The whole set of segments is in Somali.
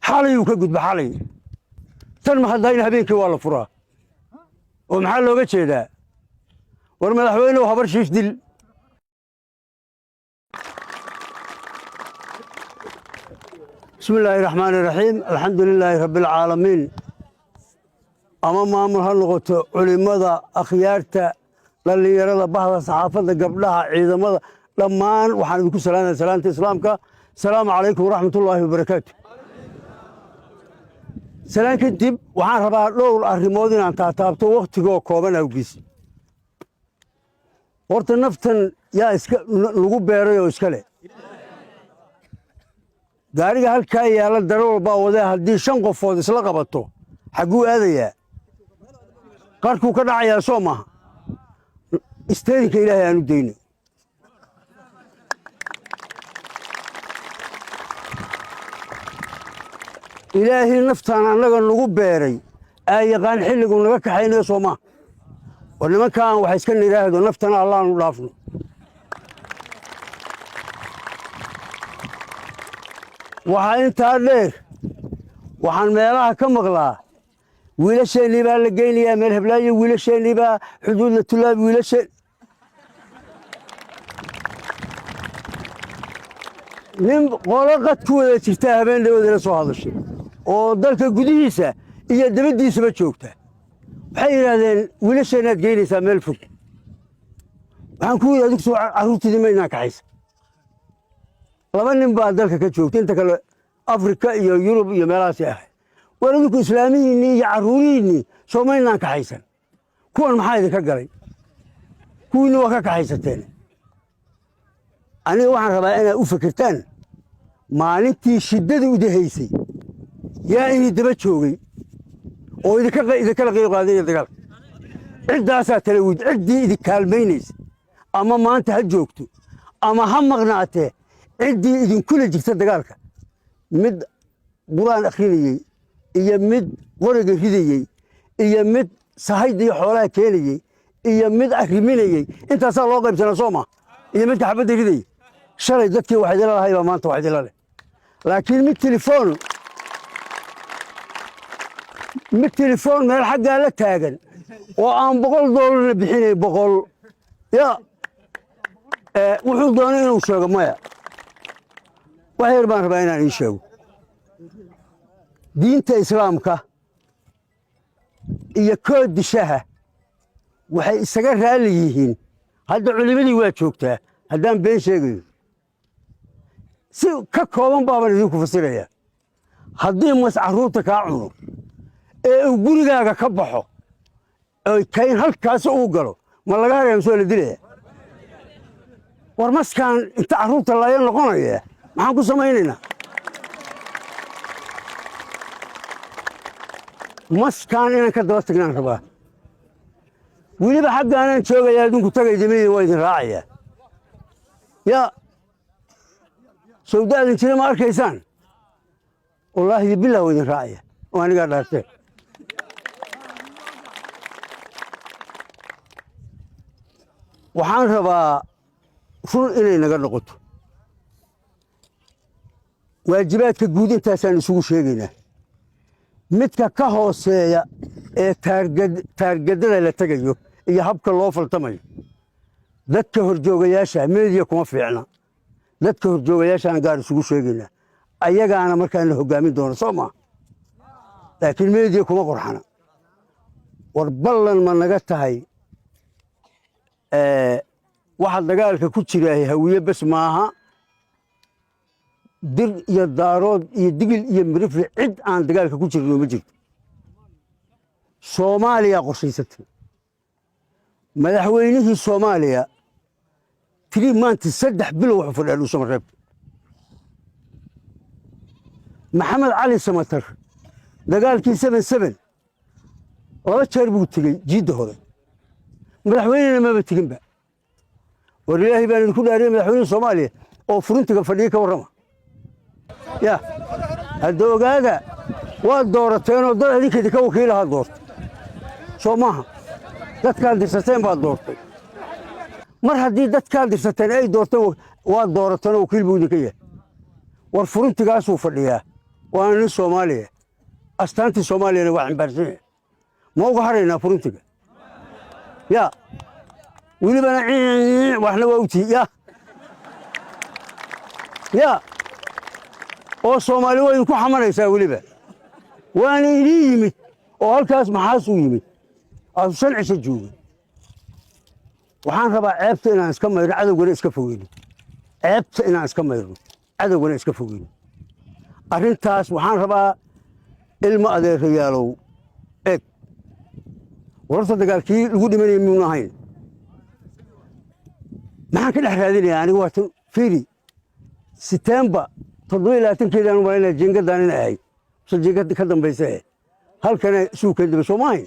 حالي وكجد بحالي تن ما حدين هبينك ولا فرا ومحل لو جت ذا والمدحوينه وخبر شيش دل بسم الله الرحمن الرحيم الحمد لله رب العالمين أمام أمر هالنقطة علماء أخيارته للي يرى بعض الصحافة قبلها عيدماء لما وحنا بكل سلامة إسلامك السلام عليكم ورحمة الله وبركاته سلام كنتب وحنا ربع لو الأرمودين أن تعتبروا وقت جو كوبان أو جيس ورت النفتن يا لجوب بيري وإسكالي داري هالكاي على الدرور باوده هدي شنقة فوق سلاقة بتو حقو هذا يا قاركو كذا يا سوما استهلك إلهي أنو ديني إلهي نفتان أنك نقول بيري أي قان حلقوا نبكى حين سوما ولما كان وحيسكن إلهي دو نفتان الله نلافنو waxaa intaa dheer waxaan meelaha ka maqlaa wiilasheenii baa la geynayaa meel heblaayo wiilasheenii baa xuduudla tulaab wiilasheen nin qolo qad ku wada jirta habeen dhawoodala soo hadashay oo dalka gudihiisa iyo dabadiisaba joogta waxay yidhaahdeen wiilasheenaad geynaysaa meel fog waxaan ku yidhi adigu soo carruurtiidii maydnaan kaxaysa laba nin baa dalka ka joogta inta kale afrika iyo yurub iyo meelahaasi ahay waladinku islaamiyiinii iyo carruurihiinnii soomaynaan kaxaysan kuwan maxaa idinka galay kuwiinni waa ka kaxaysateen aniga waxaan rabaa inaad u fikirtaan maalintii shiddadii udahaysay yaa inii daba joogay oo idinkala qiib qaadaya dagaalka ciddaasaa tala weyd ciddii idin kaalmaynaysa ama maanta ha joogto ama ha maqnaatee ciddii idinkula jirta dagaalka mid quraan akhrinayey iyo mid qoriga ridayey iyo mid sahayda iyo xoolaha keenayey iyo mid arriminayey intaasaa loo qaybsanaa soo ma iyo midka xabadda ridayey shalay dadkii wax idila lahay baa maanta wax idila leh laakiin mid telefoon meel xaggaa la taagan oo aan $100 bixinay 100 ya wuxuu doonay inuu sheego maya waxyar baan rabaa inaan ii sheego diinta islaamka iyo koodishaha waxay isaga raalli yihiin hadda culimadii waa joogtaa haddaan been sheegayo si ka kooban baaban idinku fasirayaa haddii mas carruurta kaa cuno ee uu gurigaaga ka baxo oy kayn halkaasi uu galo ma laga haraya masoo la dilaya war maskaan inta carruurta laga noqonaya maxaan ku samaynaynaa maskaan inaan ka daba tagnaan rabaa weliba xaggaanaan joogayaa adinku tagay dimidiin waa idin raacayaa yaa sawdaadin jira ma arkaysaan wallaahi billah waa idin raacaya oo anigaa dhaartee waxaan rabaa run inay naga noqoto waajibaadka guud intaasaan isugu sheegaynaa midka ka hooseeya ee taargadada la tegayo iyo habka loo faltamayo dadka horjoogayaasha meediya kuma fiicna dadka horjoogayaashaan gaar isugu sheegaynaa ayagaana markaana hoggaamin doona soo maa laakiin meediya kuma qorxana war ballan ma naga tahay waxa dagaalka ku jiraahay hawiye bes maaha dir iyo daarood iyo digil iyo mirifle cid aan dagaalka ku jirno ma jirto soomaaliya qorshaysatay madaxweynihii soomaaliya tiri maanta 3 bilow wuxuu fadhiyaa dhuuso mareeb maxamed cali samatar dagaalkii 77 laba jeer buu tegey jiidda hore madaxweynena maba teginba war ilaahay baan idinku dhaariyay madaxweynaha soomaaliya oo furuntiga fadhiya ka warrama ya hadda ogaada waad doorateenoo dad idinkeedii ka wakiilahaa doortay soo maaha dadkaad dirsateen baad doortay mar haddii dadkaad dirsateen ay doorteen waad doorateenoo wakiil buu idinka yahay war furuntigaasuu fadhiyaa وأنا الصومالية أستانتي الصومالية أنا واحد برسمة ما هو هرينا فرنتك يا ولي بنا وإحنا ووتي يا oo Soomaali way ku xamaraysaa waliba waana inii yimid oo halkaas maxaas u yimid aan shancisho joogay waxaan rabaa ceebta inaan iska mayro cadawgana iska fogeyno ceebta inaan iska mayro cadawgana iska fogeyno arrintaas waxaan rabaa ilmo adeerayaalow eeg warta dagaalkii lagu dhimanayay miyuun ahayn maxaan ka dhex raadinayaa anigu waa fiiri September تضويلات كذا نبغى جنگة دانين أي سجقة كذا بيسه هل كان سوق كذا بس وماين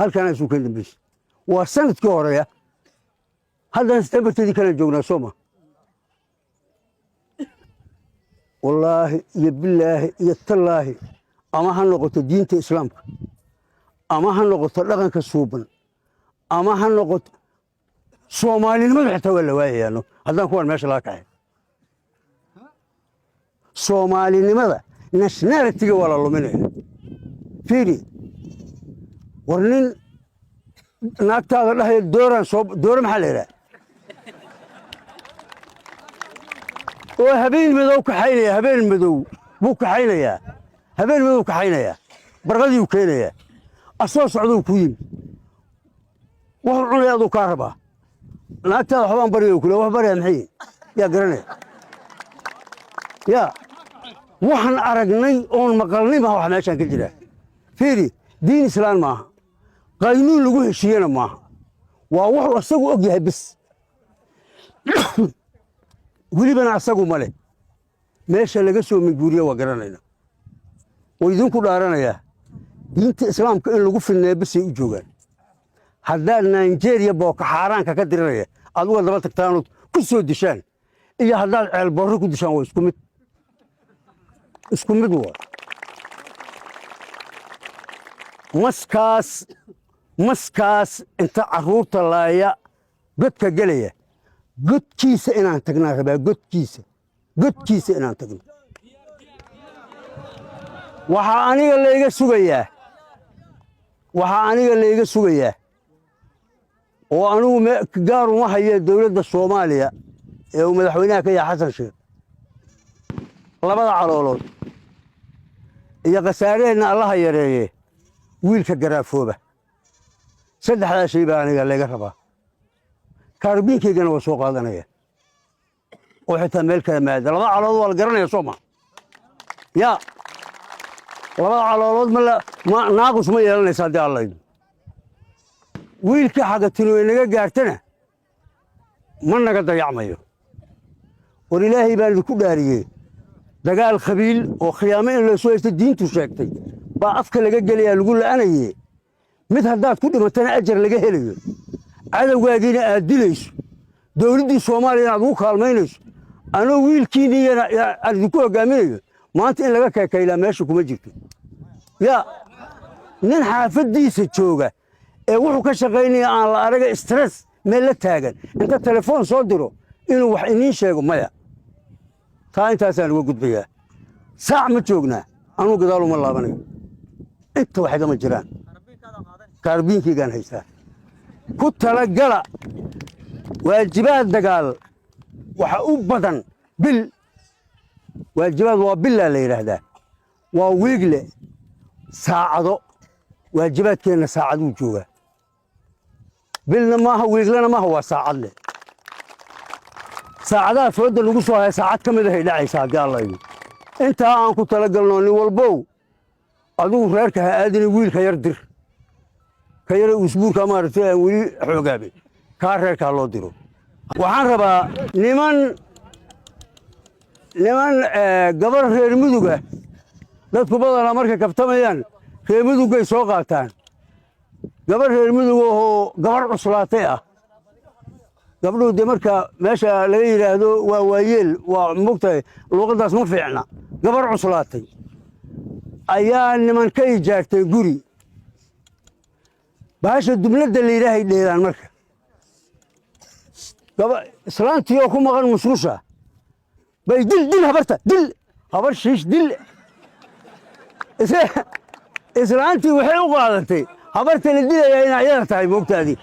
هل كان سوق كذا بس وسنة كوريا هذا استبت ذي كان جونا سوما والله يبالله يتالله أما هنلقط دين الإسلام أما هنلقط لغن كسوبن أما هنلقط سومالي ما بيحتوي وياه يعني هذا هو المشي لاكعي soomaalinimada nationality wala luminaya fiiri warnin naagtaada dhahay dooran maxaa la yidhaha oo habeen madow kaxaynaya habeen madow buu kaxaynayaa habeen madow kaxaynayaa barqadii uu keenayaa asoo socduu ku yimi wuxuu cunaya aduu kaa rabaa naagtaada waxbaan baryayo kule wax baryaa maxay yaa garanaya yaa waxaan aragnay oon maqalnay ma wax meeshan ka jira fiiri diin islaam maaha qaynuun lagu heshiiyana maaha waa wuxuu asagu og yahay bis welibana asagu male meesha laga soo minguuriyo waa garanayna oo idinku dhaaranayaa diinta islaamka in lagu filneeyo bisay u joogaan haddaad Nigeria booka xaaraanka ka diranaya aad uga daba tagtaan ku soo dishaan iyo haddaad ceel borro ku dishaan waa isku mid waa maskaas inta carruurta laaya godka gelaya godkiisa inaan tagnaa rabaa godkiisa inaan tagno waxaa aniga layga sugayaa oo anigu gaar uma hayo dowladda Soomaaliya ee uu madaxweynaha ka yahay Xasan Sheekh labada caloolood iyo qasaareenna Allah yareeyay wiilka garaafooba saddexda shay baa aniga laga rabaa kaarbiinkeygana waa soo qaadanaya oo xitaa meel kale maada labada caloolood waa la garanaya Sooma yaa labada caloolood ma naaqus ma yeelanaysa hadii Allah wiilka xaga tinuu inaga gaartana ma naga dayacmayo war ilaahay baan idinku dhaariyay dagaal qabiil oo khiyaamo in la soo haysto diintu sheegtay baa afka laga geliyaa lagu la'anayay mid haddaad ku dhimatana ajar laga helayo cadawgaagiina aad dilayso dowladdii Soomaaliya aad ugu kaalmaynayso anoo wiilkiina aad idinku hogaaminayo maanta in laga keekaylaa meesha kuma jirto yaa nin xaafadiisa jooga ee wuxuu ka shaqaynaya aan la araga stress meel la taagan inta telefoon soo diro inuu wax iniin sheego maya taa intaasaan uga gudbayaa saac ma joognaa anuu gadaal uma laabanayo inta wax igama jiraan kaarbiinkeygaan haystaa ku talagala waajibaad dagaal waxa u badan bil waajibaad waa bilaa la yidhaahdaa waa wiigle saacado waajibaadkeenna saacaduu joogaa bilna maaha wiiglana maaha waa saacad leh saacadaha fooda lagu soo haya saacad ka mid ahay dhacaysa haddii alla yidhi intaa aan ku talagalno nin walbow adigu reerka ha aadini wiilka yar dir ka yara usbuurka maaragtay aan weli xoogaabin kaa reerkaa loo diro waxaan rabaa niman gabar reer muduga dadku badanaa markay kaftamayaan reer mudugay soo qaataan gabar reer mudug oo gabar cuslaatay ah gabdhuhu dee marka meesha laga yidhaahdo waa waayeel waa mogtahay luuqaddaas ma fiicna gabar cuslaatay ayaa niman ka ijaartay guri bahasha dubladda la yidhaahay dheedaan marka islaantii oo ku maqan musqusha bay dil habarta dil habar shiish dil islaantii waxay u qaadatay habarta la dilayaa inay ayada tahay moogtaadii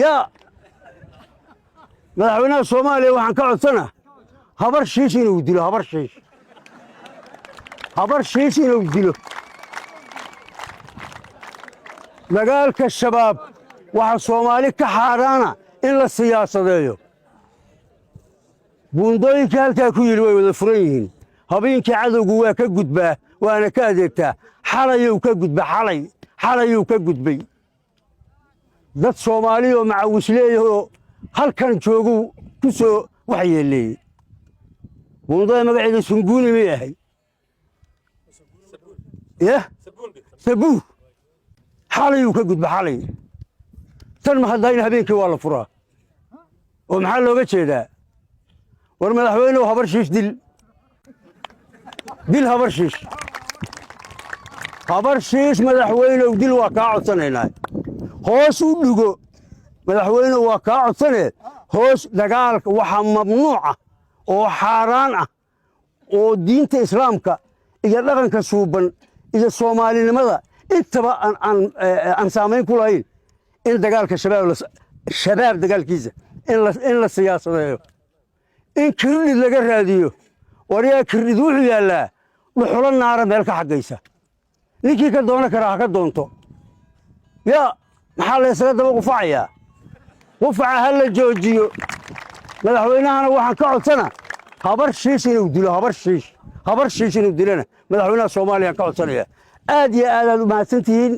yaa madaxweynaha soomaaliya waxaan ka codsana habar shiish inuu dilo habar shiish inuu dilo dagaalka shabaab waxa soomaali ka xaaraana in la siyaasadeeyo buundooyinka halkaa ku yidhi way wada furan yihiin habeenkii cadowgu waa ka gudbaa waana ka adeegtaa xalayuu ka gudbay dad soomaali oo macawisleeyahoo halkan joogu ku soo waxyeeleeyey buundada magaceeda sunguuni may ahay sabuur xalayuu ka gudba tan ma haddayna habeenkii waa la furaa oo maxaa looga jeedaa war madaxweynuhu habar shiish dil habar shiish madaxweynuhu dil waa kaa codsanaynaa hoos u dhigo madaxweynuhu waa kaa codsanee hoos dagaalka waxaa mamnuuca oo xaaraan ah oo diinta islaamka iyo dhaqanka suuban iyo soomaalinimada intaba aan saamayn ku lahayn in dagaalka shabaab dagaalkiisa in la siyaasadeeyo in kirdhid laga raadiyo waryaa kirdhid wuxuu yaallaa dhuxulo naara meel ka xaggaysa ninkii ka doono karaa ha ka doonto yaa maxaa laysaga daba qufacayaa qufaca ha la joojiyo madaxweynahana waxaan ka codsana habar shiish inuu dilo habar shiish inuu dilana madaxweynaha soomaaliya aan ka codsanaya aad iyo aad aad u mahadsantihiin